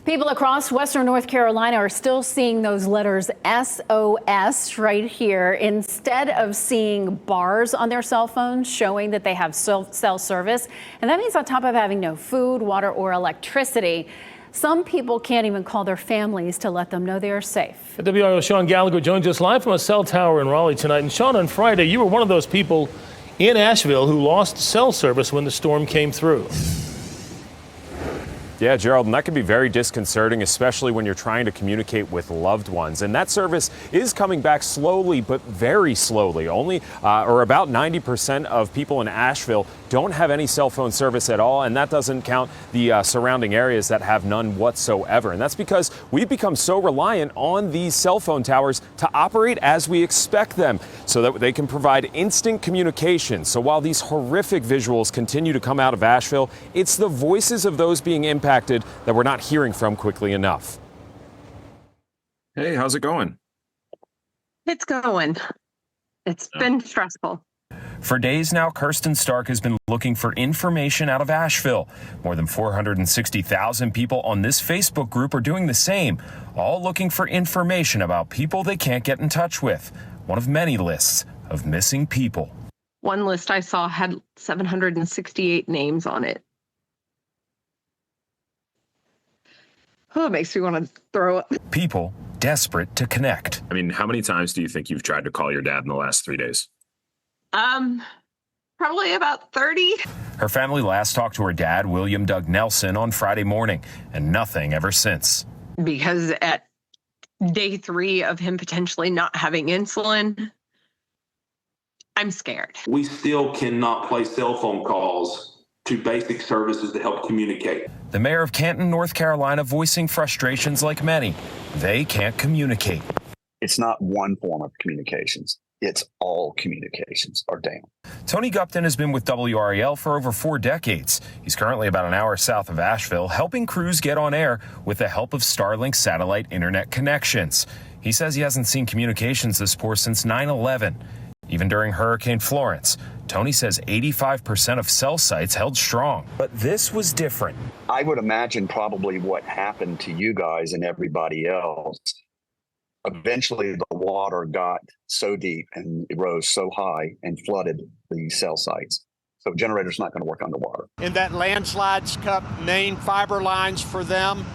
People across Western North Carolina are still seeing those letters SOS right here instead of seeing bars on their cell phones showing that they have cell service. And that means on top of having no food, water, or electricity, some people can't even call their families to let them know they are safe. WRIO Sean Gallagher joins us live from a cell tower in Raleigh tonight. And Sean, on Friday, you were one of those people in Asheville who lost cell service when the storm came through. Yeah, Gerald, and that can be very disconcerting, especially when you're trying to communicate with loved ones. And that service is coming back slowly, but very slowly. Only or about 90% of people in Asheville don't have any cell phone service at all, and that doesn't count the surrounding areas that have none whatsoever. And that's because we've become so reliant on these cell phone towers to operate as we expect them, so that they can provide instant communication. So while these horrific visuals continue to come out of Asheville, it's the voices of those being impacted that we're not hearing from quickly enough. Hey, how's it going? It's going. It's been stressful. For days now, Kirsten Stark has been looking for information out of Asheville. More than 460,000 people on this Facebook group are doing the same, all looking for information about people they can't get in touch with. One of many lists of missing people. One list I saw had 768 names on it. Oh, it makes me want to throw up. People desperate to connect. I mean, how many times do you think you've tried to call your dad in the last 3 days? Probably about 30. Her family last talked to her dad, William Doug Nelson, on Friday morning, and nothing ever since. Because at day 3 of him potentially not having insulin, I'm scared. We still cannot place cell phone calls to basic services to help communicate. The mayor of Canton, North Carolina, voicing frustrations like many. They can't communicate. It's not one form of communications. It's all communications are down. Tony Gupton has been with WRAL for over 4 decades. He's currently about an hour south of Asheville, helping crews get on air with the help of Starlink satellite internet connections. He says he hasn't seen communications this poor since 9/11. Even during Hurricane Florence, Tony says 85% of cell sites held strong. But this was different. I would imagine probably what happened to you guys and everybody else. Eventually, the water got so deep and it rose so high and flooded the cell sites. So generators not going to work underwater. In that landslides cut main fiber lines for them.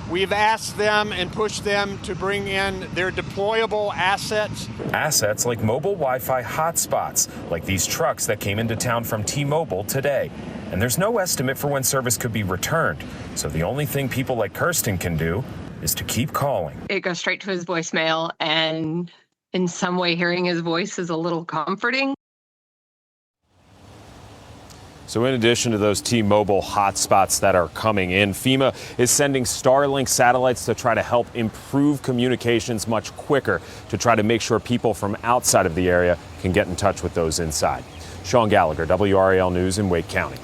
We've asked them and pushed them to bring in their deployable assets. Assets like mobile Wi-Fi hotspots, like these trucks that came into town from T-Mobile today. And there's no estimate for when service could be returned. So the only thing people like Kirsten can do is to keep calling. It goes straight to his voicemail, and in some way hearing his voice is a little comforting. So in addition to those T-Mobile hotspots that are coming in, FEMA is sending Starlink satellites to try to help improve communications much quicker, to try to make sure people from outside of the area can get in touch with those inside. Sean Gallagher, WRAL News in Wake County.